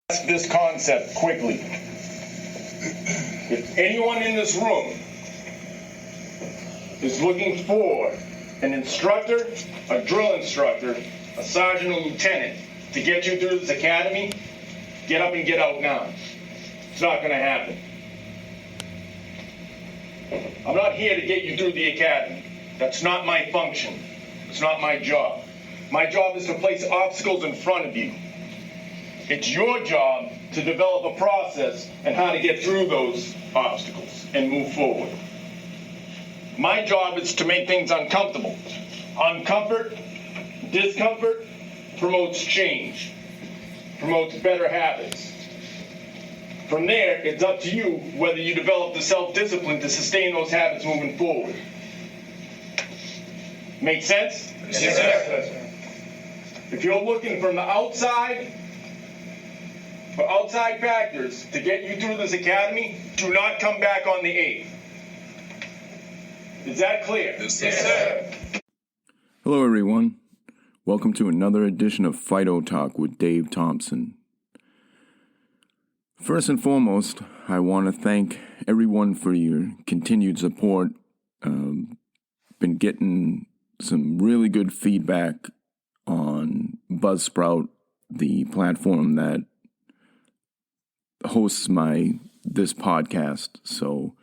This concept quickly. If anyone in this room is looking for an instructor, a drill instructor, a sergeant or lieutenant to get you through this academy, get up and get out now. It's not going to happen. I'm not here to get you through the academy. That's not my function. It's not my job. My job is to place obstacles in front of you. It's your job to develop a process and how to get through those obstacles and move forward. My job is to make things uncomfortable. Discomfort promotes change, promotes better habits. From there, it's up to you whether you develop the self-discipline to sustain those habits moving forward. Make sense? Yes, sir. If you're looking from the outside, for outside factors to get you through this academy, do not come back on the 8th. Is that clear? Yes, sir. Hello, everyone. Welcome to another edition of F.I.D.O Talk with Dave Thompson. First and foremost, I want to thank everyone for your continued support. Been getting some really good feedback on Buzzsprout, the platform that hosts this podcast. So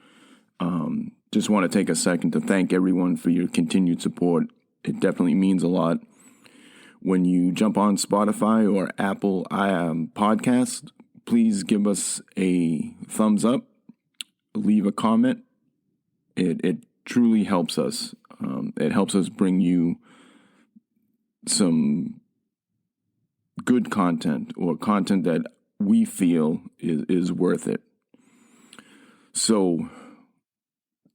just want to take a second to thank everyone for your continued support. It definitely means a lot. When you jump on Spotify or Apple Podcast, please give us a thumbs up, leave a comment. It truly helps us. It helps us bring you some good content or content that we feel is worth it. So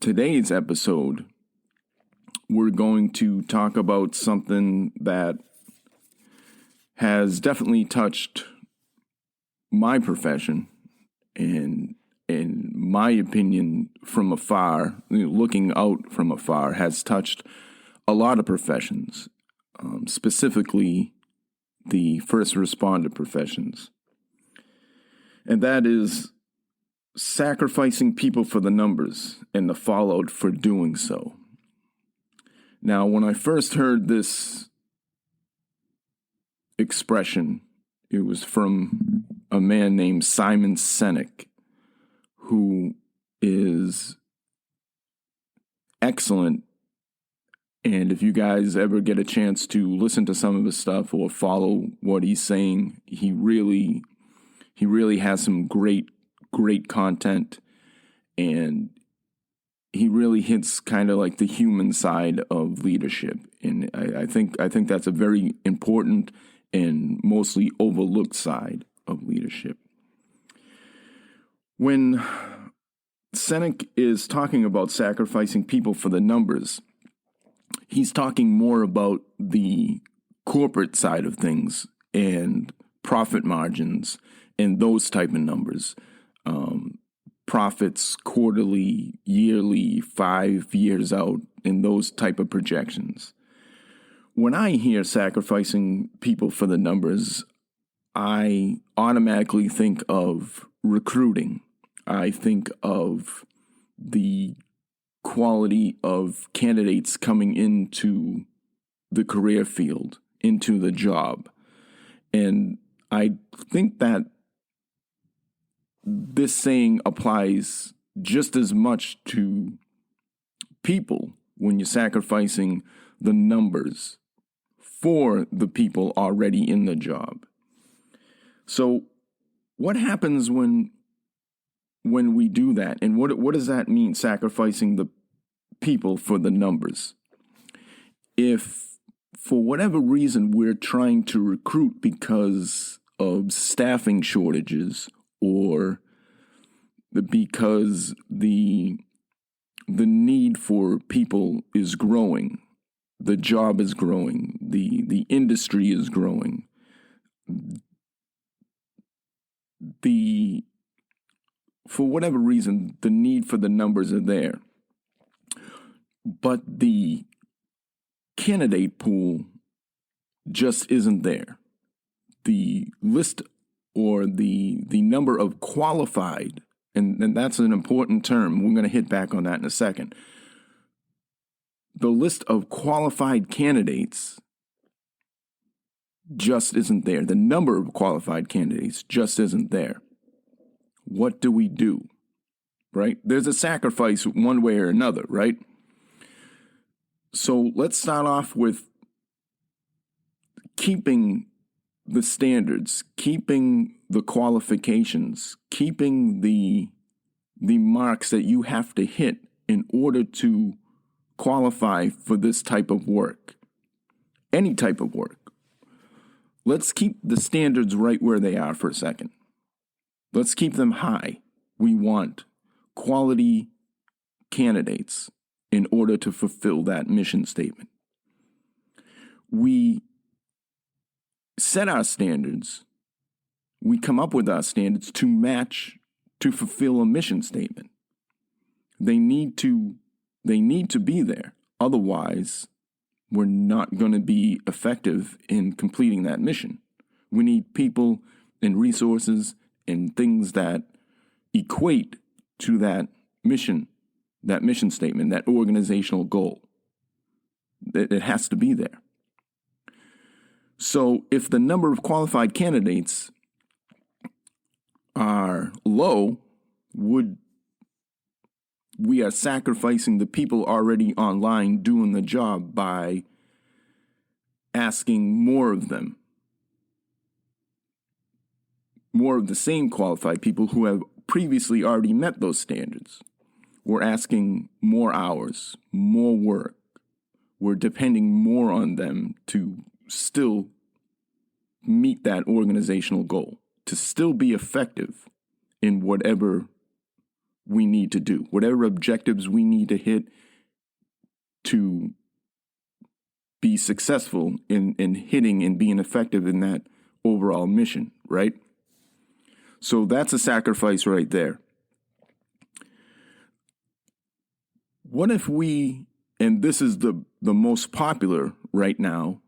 today's episode, we're going to talk about something that has definitely touched my profession and, in my opinion, from afar, looking out from afar, has touched a lot of professions, specifically the first responder professions. And that is sacrificing people for the numbers and the fallout for doing so. Now, when I first heard this expression, it was from a man named Simon Sinek, who is excellent. And if you guys ever get a chance to listen to some of his stuff or follow what he's saying, he really has some great content, and he really hits kind of like the human side of leadership. And I think that's a very important and mostly overlooked side of leadership. When Sinek is talking about sacrificing people for the numbers, he's talking more about the corporate side of things and profit margins and those type of numbers. Profits quarterly, yearly, 5 years out, and those type of projections. When I hear sacrificing people for the numbers, I automatically think of recruiting. I think of the quality of candidates coming into the career field, into the job. And I think that this saying applies just as much to people when you're sacrificing the numbers for the people already in the job. So what happens when we do that? And what does that mean, sacrificing the people for the numbers? If for whatever reason we're trying to recruit because of staffing shortages, or because the need for people is growing, the job is growing, the industry is growing, for whatever reason, the need for the numbers are there, but the candidate pool just isn't there. The list or the number of qualified, and that's an important term. We're going to hit back on that in a second. The list of qualified candidates just isn't there. The number of qualified candidates just isn't there. What do we do? Right? There's a sacrifice one way or another, right? So let's start off with keeping the standards, keeping the qualifications, keeping the marks that you have to hit in order to qualify for this type of work, any type of work. Let's keep the standards right where they are for a second. Let's keep them high. We want quality candidates in order to fulfill that mission statement. We set our standards. We come up with our standards to match, to fulfill a mission statement. They need to be there. Otherwise, we're not going to be effective in completing that mission. We need people and resources and things that equate to that mission statement, that organizational goal. It has to be there. So if the number of qualified candidates are low, we are sacrificing the people already online doing the job by asking more of them, more of the same qualified people who have previously already met those standards. We're asking more hours, more work. We're depending more on them to still meet that organizational goal, to still be effective in whatever we need to do, whatever objectives we need to hit to be successful in hitting and being effective in that overall mission, right? So that's a sacrifice right there. What if we, and this is the most popular right now,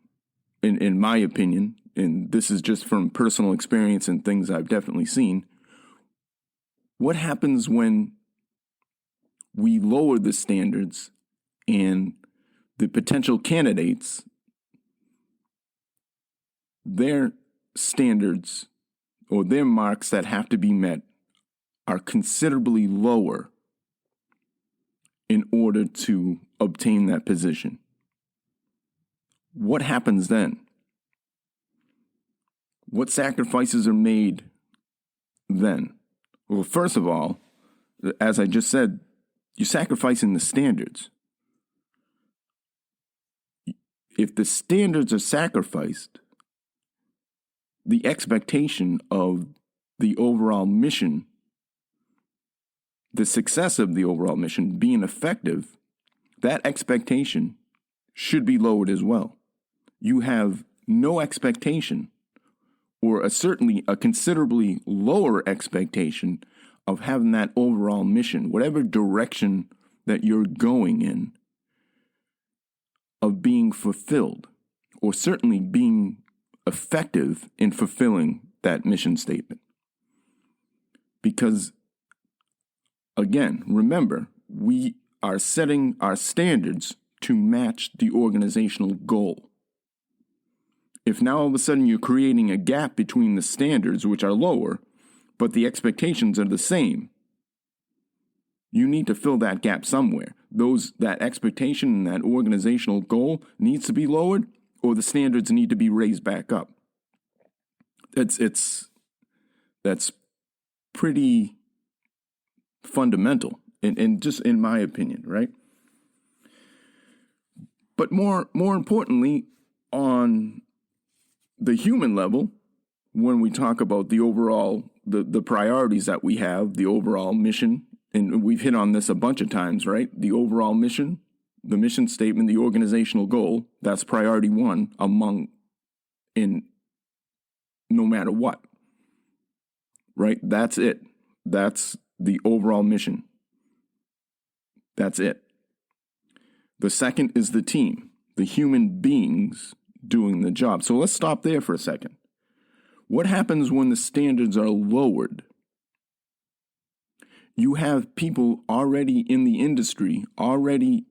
in my opinion, and this is just from personal experience and things I've definitely seen, what happens when we lower the standards and the potential candidates, their standards or their marks that have to be met are considerably lower in order to obtain that position? What happens then? What sacrifices are made then? Well, first of all, as I just said, you're sacrificing the standards. If the standards are sacrificed, the expectation of the overall mission, the success of the overall mission being effective, that expectation should be lowered as well. You have no expectation, or certainly a considerably lower expectation of having that overall mission, whatever direction that you're going in, of being fulfilled, or certainly being effective in fulfilling that mission statement. Because, again, remember, we are setting our standards to match the organizational goal. If now all of a sudden you're creating a gap between the standards, which are lower, but the expectations are the same, you need to fill that gap somewhere. That expectation and that organizational goal needs to be lowered, or the standards need to be raised back up. That's pretty fundamental, and just in my opinion, right? But more importantly, on the human level, when we talk about the overall, the priorities that we have, the overall mission, and we've hit on this a bunch of times, right? The overall mission, the mission statement, the organizational goal, that's priority one no matter what, right? That's it. That's the overall mission. That's it. The second is the team, the human beings doing the job. So let's stop there for a second. What happens when the standards are lowered? You have people already in the industry, already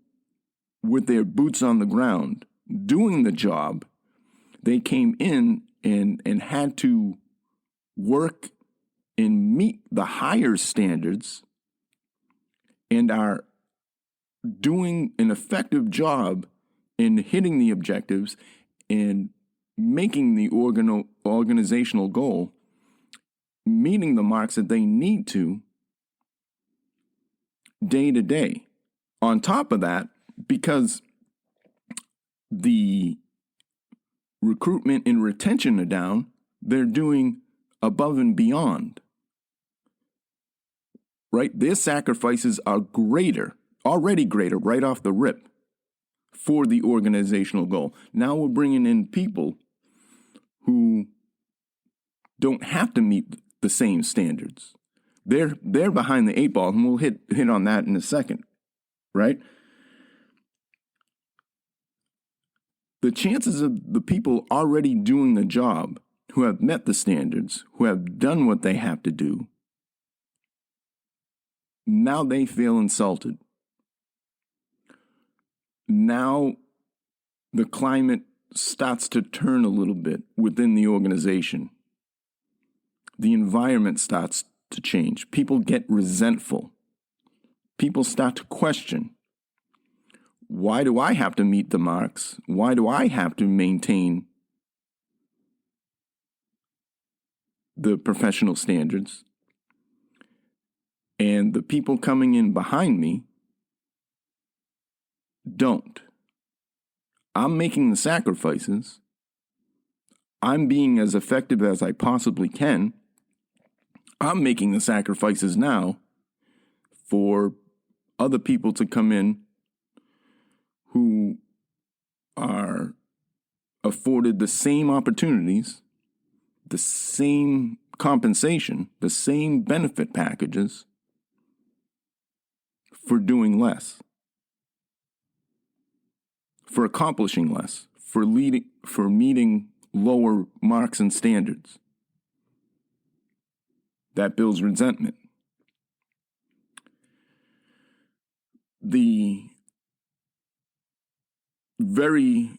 with their boots on the ground, doing the job. They came in and had to work and meet the higher standards and are doing an effective job in hitting the objectives and making the organizational goal, meeting the marks that they need to day to day. On top of that, because the recruitment and retention are down, they're doing above and beyond. Right? Their sacrifices are greater, already greater, right off the rip for the organizational goal. Now we're bringing in people who don't have to meet the same standards. They're behind the eight ball, and we'll hit on that in a second, right? The chances of the people already doing the job, who have met the standards, who have done what they have to do, now they feel insulted. Now the climate starts to turn a little bit within the organization. The environment starts to change. People get resentful. People start to question, why do I have to meet the marks? Why do I have to maintain the professional standards? And the people coming in behind me don't. I'm making the sacrifices. I'm being as effective as I possibly can. I'm making the sacrifices now for other people to come in who are afforded the same opportunities, the same compensation, the same benefit packages for doing less, for accomplishing less, for meeting lower marks and standards. That builds resentment. The very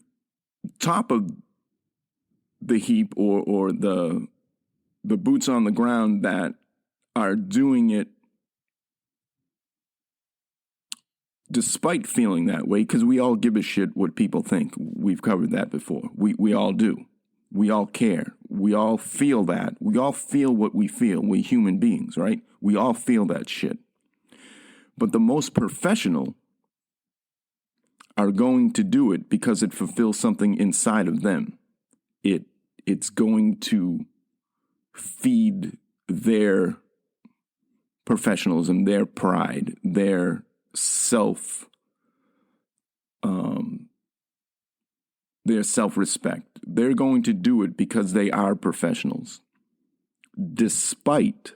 top of the heap, or the boots on the ground that are doing it despite feeling that way, because we all give a shit what people think. We've covered that before. We all do. We all care. We all feel that. We all feel what we feel. We human beings, right? We all feel that shit. But the most professional are going to do it because it fulfills something inside of them. It's going to feed their professionalism, their pride, their their self-respect. They're going to do it because they are professionals, despite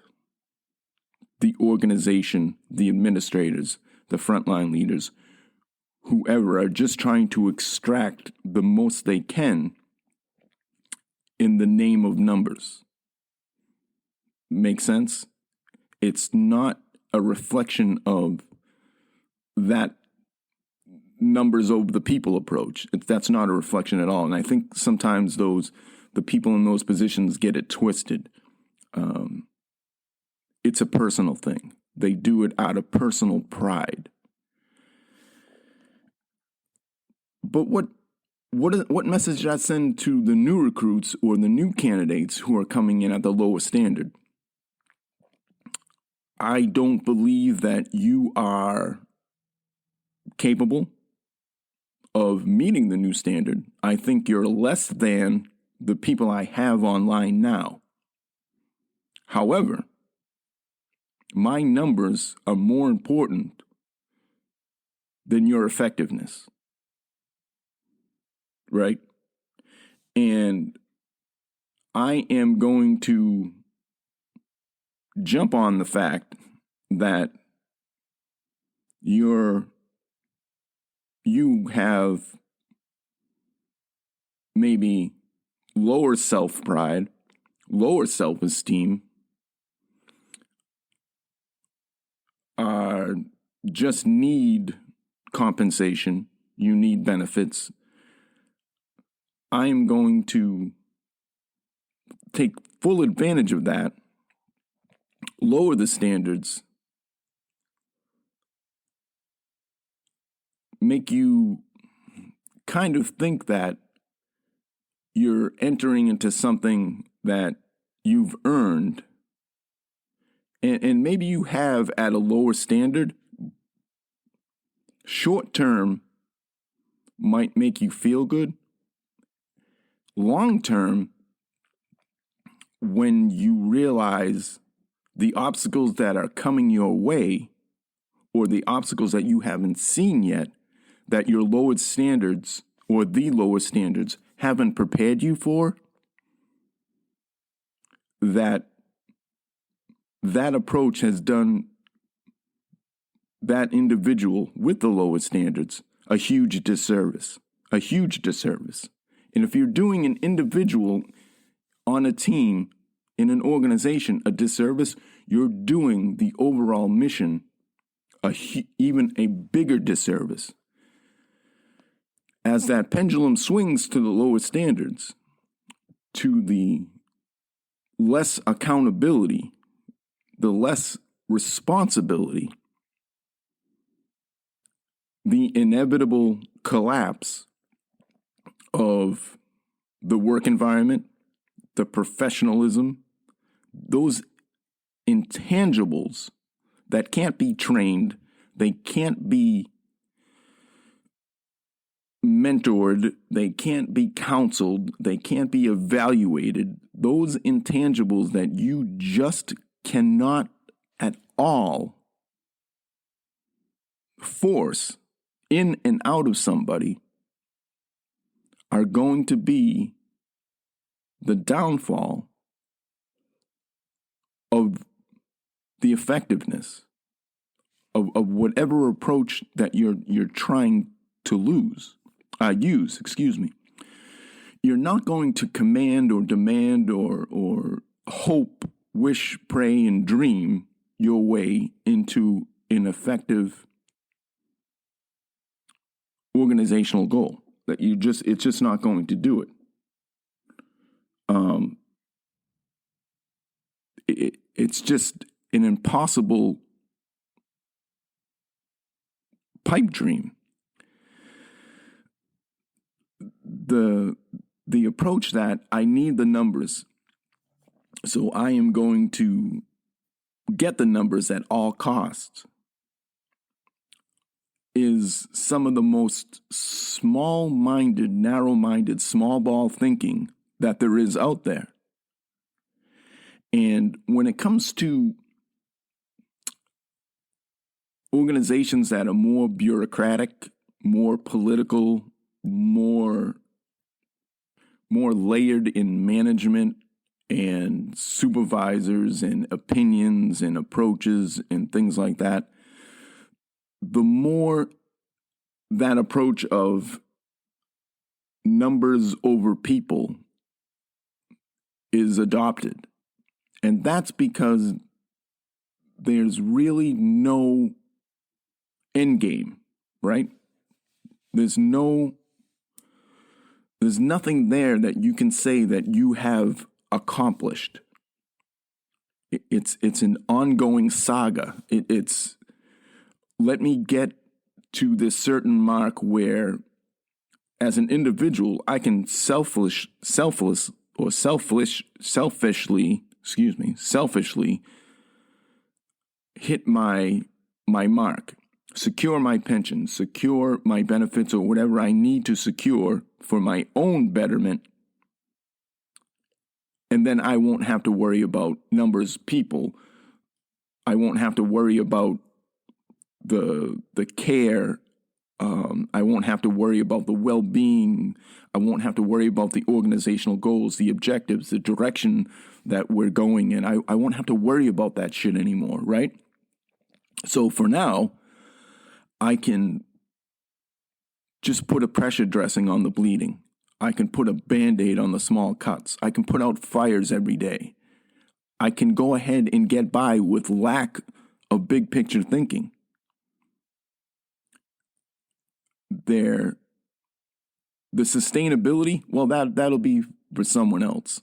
the organization, the administrators, the frontline leaders, whoever are just trying to extract the most they can in the name of numbers. Make sense? It's not a reflection of that numbers over the people approach. That's not a reflection at all. And I think sometimes the people in those positions get it twisted. It's a personal thing. They do it out of personal pride. But what message did I send to the new recruits or the new candidates who are coming in at the lowest standard? I don't believe that you are capable of meeting the new standard. I think you're less than the people I have online now. However, my numbers are more important than your effectiveness. Right? And I am going to jump on the fact that you have maybe lower self-pride lower self-esteem just need compensation. You need benefits. I am going to take full advantage of that, lower the standards, make you kind of think that you're entering into something that you've earned, and maybe you have at a lower standard. Short term might make you feel good. Long term, when you realize the obstacles that are coming your way, or the obstacles that you haven't seen yet, that your lowered standards or the lower standards haven't prepared you for, that approach has done that individual with the lower standards a huge disservice. A huge disservice. And if you're doing an individual on a team, in an organization, a disservice, you're doing the overall mission even a bigger disservice. As that pendulum swings to the lower standards, to the less accountability, the less responsibility, the inevitable collapse of the work environment, the professionalism, those intangibles that can't be trained, they can't be mentored, they can't be counseled, they can't be evaluated. Those intangibles that you just cannot at all force in and out of somebody are going to be the downfall of the effectiveness of whatever approach that you're trying to use. You're not going to command or demand or hope, wish, pray, and dream your way into an effective organizational goal. That it's just not going to do it. It's just an impossible pipe dream. The approach that I need the numbers, so I am going to get the numbers at all costs, is some of the most small-minded, narrow-minded, small ball thinking that there is out there. And when it comes to organizations that are more bureaucratic, more political, more layered in management and supervisors and opinions and approaches and things like that, the more that approach of numbers over people is adopted. And that's because there's really no end game, right? There's nothing there that you can say that you have accomplished. It's an ongoing saga. It's let me get to this certain mark where, as an individual, I can selfishly hit my mark, secure my pension, secure my benefits, or whatever I need to secure for my own betterment. And then I won't have to worry about numbers, people. I won't have to worry about the care. I won't have to worry about the well-being. I won't have to worry about the organizational goals, the objectives, the direction that we're going in. I won't have to worry about that shit anymore, right? So for now, I can just put a pressure dressing on the bleeding. I can put a Band-Aid on the small cuts. I can put out fires every day. I can go ahead and get by with lack of big picture thinking. The sustainability, well, that'll be for someone else,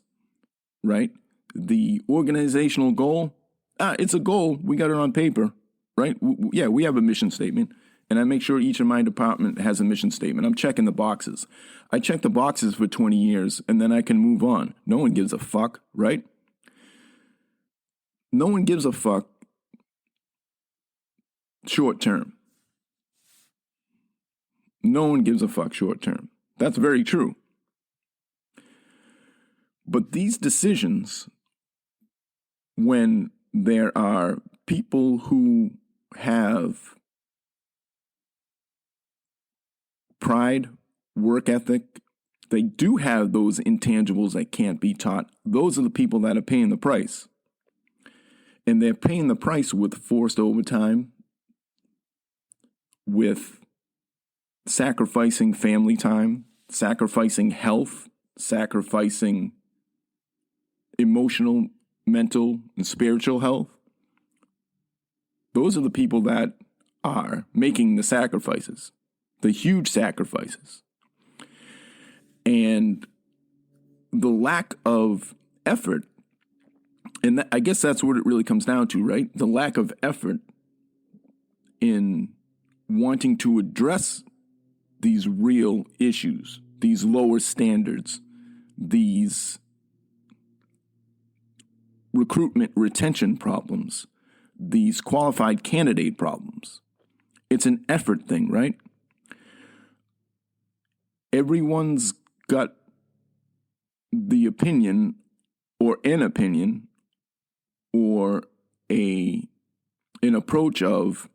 right? The organizational goal, it's a goal. We got it on paper, right? Yeah, we have a mission statement, and I make sure each of my department has a mission statement. I'm checking the boxes. I check the boxes for 20 years, and then I can move on. No one gives a fuck, right? No one gives a fuck short term. No one gives a fuck short term. That's very true. But these decisions, when there are people who have pride, work ethic, they do have those intangibles that can't be taught. Those are the people that are paying the price. And they're paying the price with forced overtime, with sacrificing family time, sacrificing health, sacrificing emotional, mental, and spiritual health. Those are the people that are making the sacrifices, the huge sacrifices. And the lack of effort, and I guess that's what it really comes down to, right? The lack of effort in wanting to address these real issues, these lower standards, these recruitment retention problems, these qualified candidate problems. It's an effort thing, right? Everyone's got the opinion or an opinion or an approach of,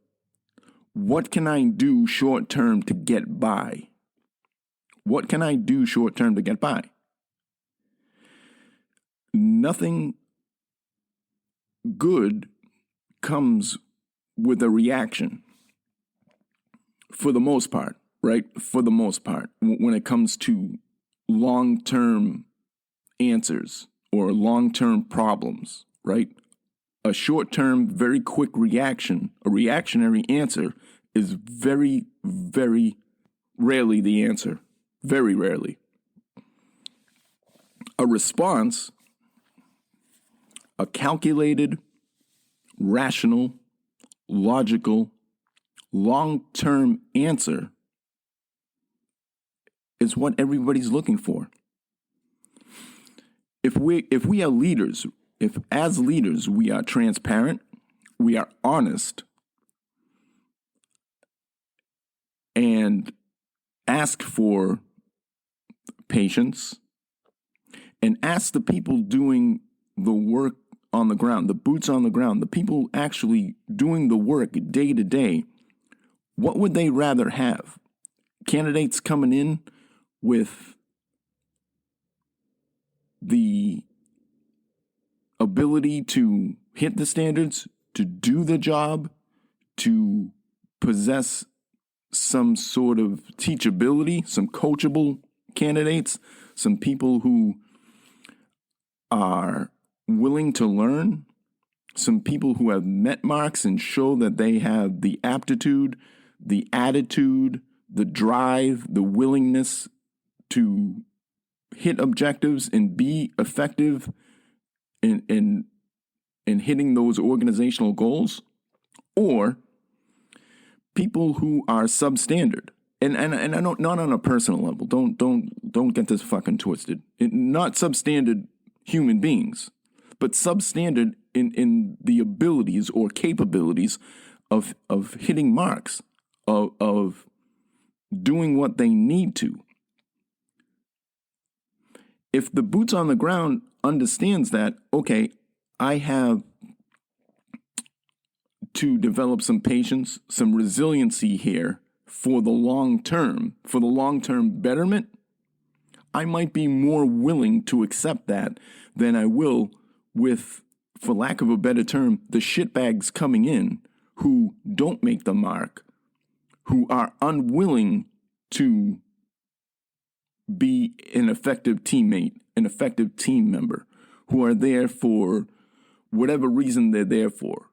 what can I do short term to get by? What can I do short term to get by? Nothing good comes with a reaction, for the most part, right? For the most part, when it comes to long-term answers or long-term problems, right? A short-term, very quick reaction, a reactionary answer is very, very rarely the answer. Very rarely. A response, a calculated, rational, logical, long-term answer is what everybody's looking for. If we are leaders, if as leaders we are transparent, we are honest, and ask for patience, and ask the people doing the work on the ground, the boots on the ground, the people actually doing the work day to day, what would they rather have? Candidates coming in with the ability to hit the standards, to do the job, to possess some sort of teachability, some coachable candidates, some people who are willing to learn, some people who have met marks and show that they have the aptitude, the attitude, the drive, the willingness to hit objectives and be effective in hitting those organizational goals, or people who are substandard. And I don't, not on a personal level. Don't get this fucking twisted. Not substandard human beings, but substandard in the abilities or capabilities of hitting marks, of doing what they need to. If the boots on the ground understands that, okay, I have to develop some patience, some resiliency here for the long term betterment, I might be more willing to accept that than I will with, for lack of a better term, the shitbags coming in who don't make the mark, who are unwilling to be an effective teammate, an effective team member, who are there for whatever reason they're there for.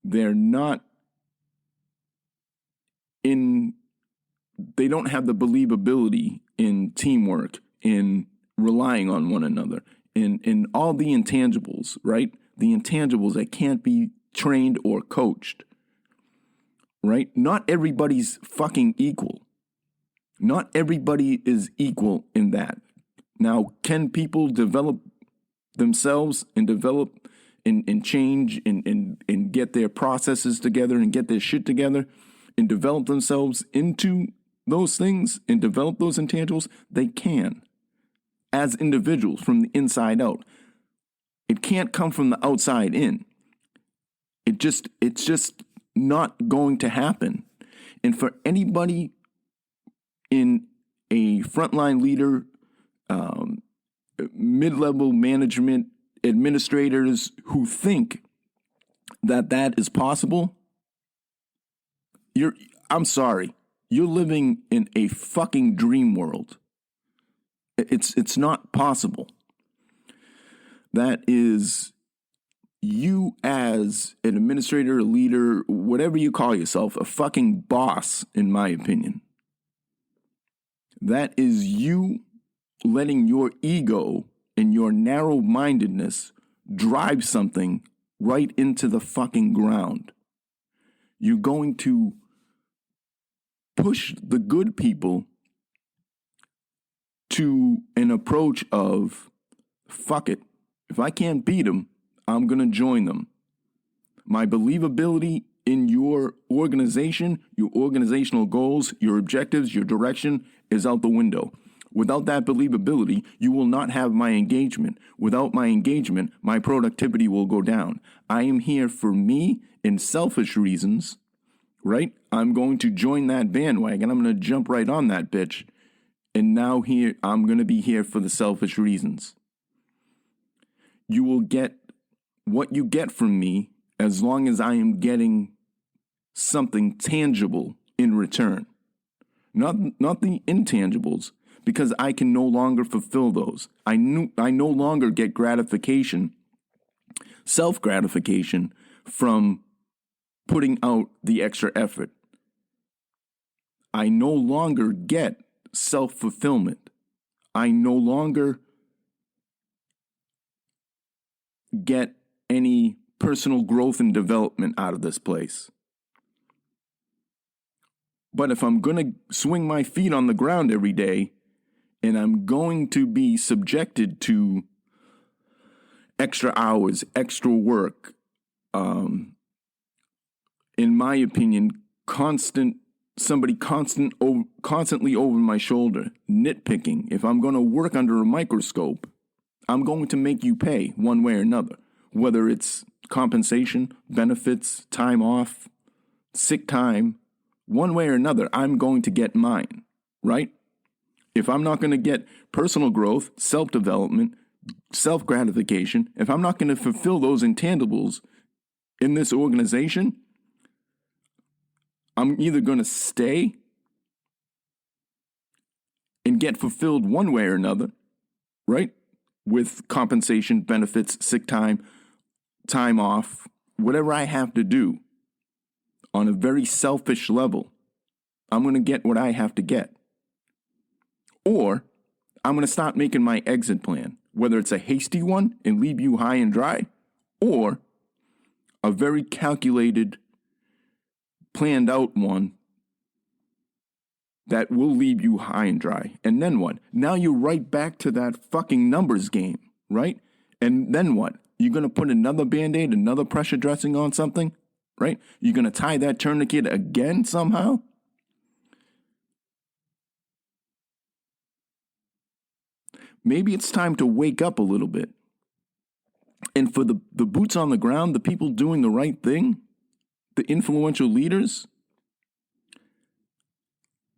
They're not they don't have the believability in teamwork, in relying on one another, in all the intangibles, right? The intangibles that can't be trained or coached, right? Not everybody's fucking equal. Not everybody is equal in that. Now, can people develop themselves and develop and change and get their processes together and get their shit together and develop themselves into those things and develop those intangibles? They can, as individuals, from the inside out. It can't come from the outside in. It's just not going to happen. And for anybody in a frontline leader, mid-level management, administrators who think that is possible, I'm sorry. You're living in a fucking dream world. It's not possible. That is you as an administrator, a leader, whatever you call yourself, a fucking boss, in my opinion. That is you letting your ego and your narrow-mindedness drive something right into the fucking ground. You're going to push the good people to an approach of, fuck it. If I can't beat them, I'm going to join them. My believability in your organization, your organizational goals, your objectives, your direction is out the window. Without that believability, you will not have my engagement. Without my engagement, my productivity will go down. I am here for me in selfish reasons, right? I'm going to join that bandwagon. I'm going to jump right on that bitch. And now here, I'm going to be here for the selfish reasons. You will get what you get from me as long as I am getting something tangible in return. Not the intangibles, because I can no longer fulfill those. I no longer get gratification, self-gratification, from putting out the extra effort. I no longer get self-fulfillment. I no longer get any personal growth and development out of this place. But if I'm going to swing my feet on the ground every day, and I'm going to be subjected to extra hours, extra work, in my opinion, somebody constantly over my shoulder, nitpicking. If I'm going to work under a microscope, I'm going to make you pay one way or another, whether it's compensation, benefits, time off, sick time, one way or another, I'm going to get mine, right? If I'm not going to get personal growth, self-development, self-gratification, if I'm not going to fulfill those intangibles in this organization, I'm either going to stay and get fulfilled one way or another, right? With compensation, benefits, sick time, time off, whatever I have to do on a very selfish level, I'm going to get what I have to get. Or I'm going to start making my exit plan, whether it's a hasty one and leave you high and dry, or a very calculated, planned out one that will leave you high and dry. And then what? Now you're right back to that fucking numbers game, right? And then what? You're going to put another Band-Aid, another pressure dressing on something, right? You're going to tie that tourniquet again somehow? Maybe it's time to wake up a little bit. And for the boots on the ground, the people doing the right thing, the influential leaders,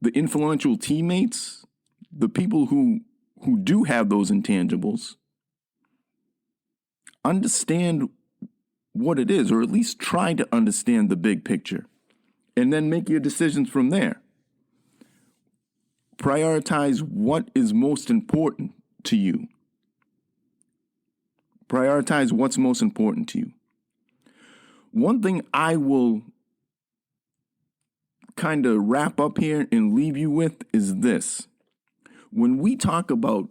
the influential teammates, the people who do have those intangibles, understand what it is, or at least try to understand the big picture, and then make your decisions from there. Prioritize what is most important to you. Prioritize what's most important to you. One thing I will kind of wrap up here and leave you with is this. When we talk about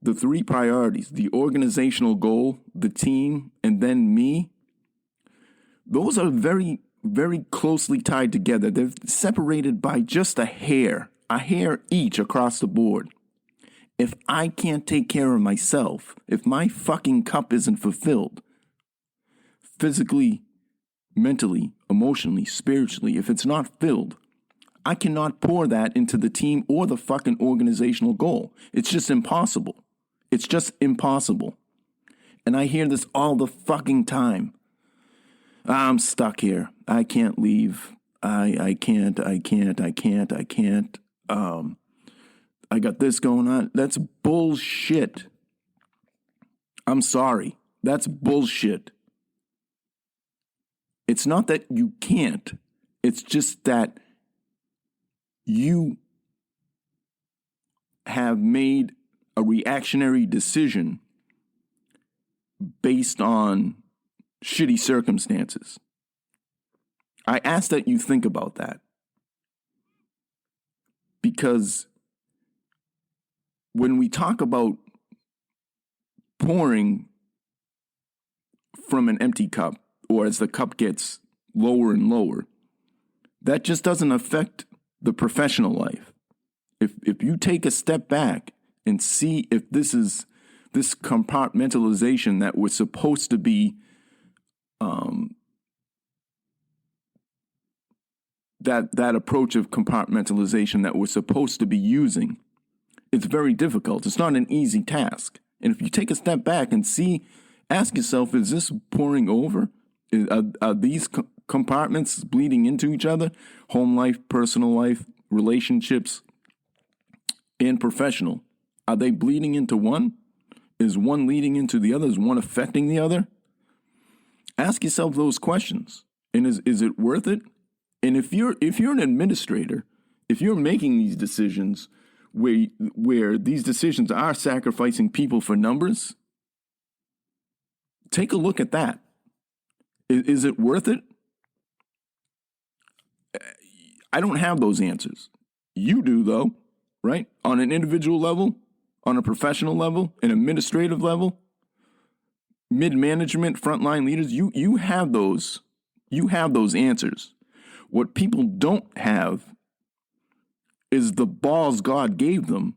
the three priorities, the organizational goal, the team, and then me, those are very, very closely tied together. They're separated by just a hair each across the board. If I can't take care of myself, if my fucking cup isn't fulfilled, physically, mentally, emotionally, spiritually, if it's not filled, I cannot pour that into the team or the fucking organizational goal. It's just impossible. It's just impossible. And I hear this all the fucking time. I'm stuck here. I can't leave. I can't. I got this going on. That's bullshit. I'm sorry. That's bullshit. It's not that you can't. It's just that you have made a reactionary decision based on shitty circumstances. I ask that you think about that. Because when we talk about pouring from an empty cup, or as the cup gets lower and lower, that just doesn't affect the professional life. If you take a step back and see if this compartmentalization that we're supposed to be that approach of compartmentalization that we're supposed to be using, it's very difficult. It's not an easy task. And if you take a step back and ask yourself, is this pouring over? Are these compartments bleeding into each other? Home life, personal life, relationships, and professional. Are they bleeding into one? Is one leading into the other? Is one affecting the other? Ask yourself those questions. And is it worth it? And if you're an administrator, if you're making these decisions where these decisions are sacrificing people for numbers, take a look at that. Is it worth it? I don't have those answers. You do, though, right? On an individual level, on a professional level, an administrative level, mid-management, frontline leaders, you have those. You have those answers. What people don't have is the balls God gave them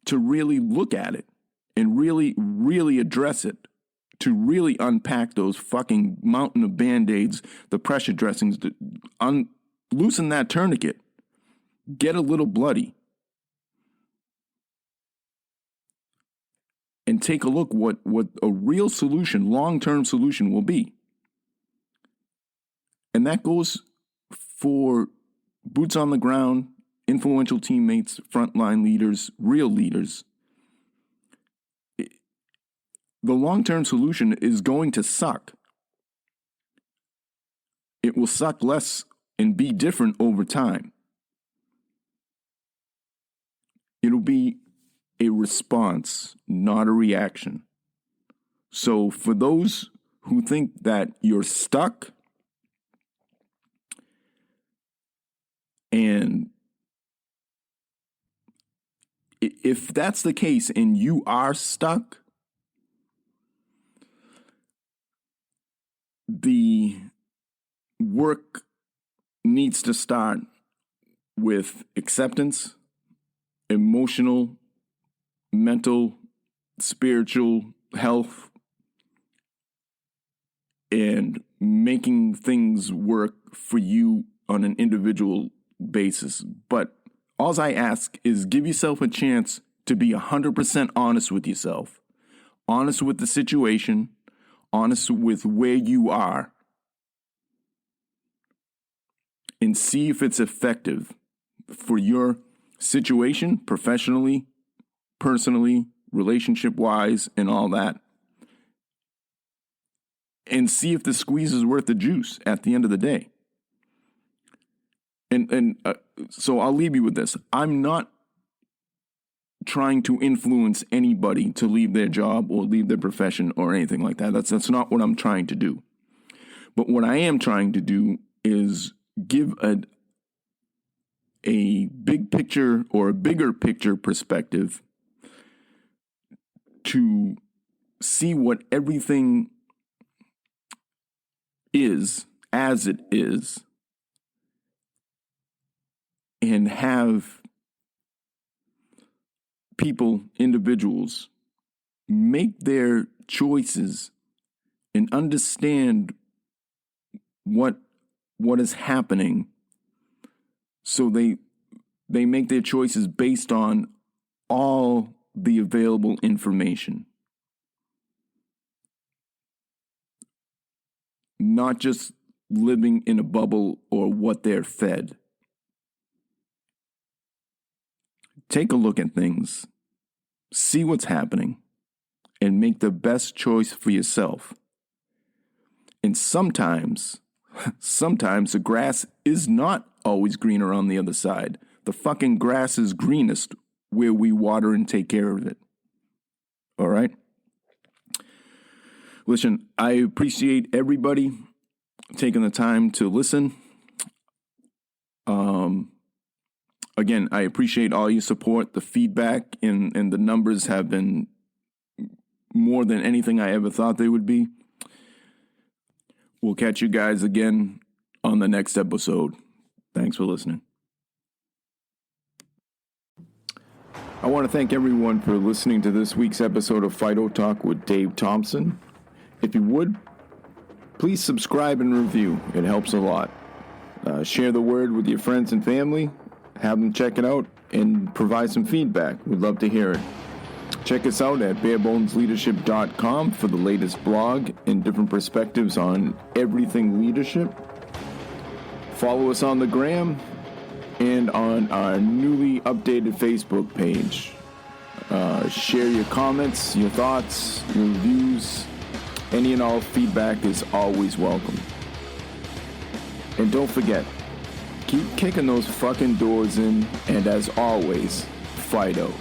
to really look at it and really, really address it, to really unpack those fucking mountain of Band-Aids, the pressure dressings, loosen that tourniquet, get a little bloody, and take a look what a real solution, long-term solution will be. And that goes for boots on the ground, influential teammates, frontline leaders, real leaders. The long-term solution is going to suck. It will suck less and be different over time. It'll be a response, not a reaction. So for those who think that you're stuck, and if that's the case and you are stuck, the work needs to start with acceptance, emotional, mental, spiritual health, and making things work for you on an individual basis. But all I ask is give yourself a chance to be 100% honest with yourself, honest with the situation, honest with where you are, and see if it's effective for your situation, professionally, personally, relationship-wise, and all that. And see if the squeeze is worth the juice at the end of the day. So I'll leave you with this. I'm not trying to influence anybody to leave their job or leave their profession or anything like that. That's not what I'm trying to do. But what I am trying to do is give a big picture or a bigger picture perspective to see what everything is as it is, and have people, individuals, make their choices and understand what is happening, so they make their choices based on all the available information, not just living in a bubble or what they're fed. Take a look at things, see what's happening, and make the best choice for yourself. And sometimes the grass is not always greener on the other side. The fucking grass is greenest where we water and take care of it. All right? Listen, I appreciate everybody taking the time to listen. Again, I appreciate all your support. The feedback and the numbers have been more than anything I ever thought they would be. We'll catch you guys again on the next episode. Thanks for listening. I want to thank everyone for listening to this week's episode of F.I.D.O Talk with Dave Thompson. If you would, please subscribe and review. It helps a lot. Share the word with your friends and family. Have them check it out and provide some feedback. We'd love to hear it. Check us out at barebonesleadership.com for the latest blog and different perspectives on everything leadership. Follow us on the gram and on our newly updated Facebook page. Share your comments, your thoughts, your reviews. Any and all feedback is always welcome. And don't forget, keep kicking those fucking doors in, and as always, F.I.D.O.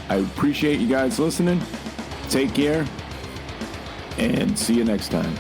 I appreciate you guys listening. Take care, and see you next time.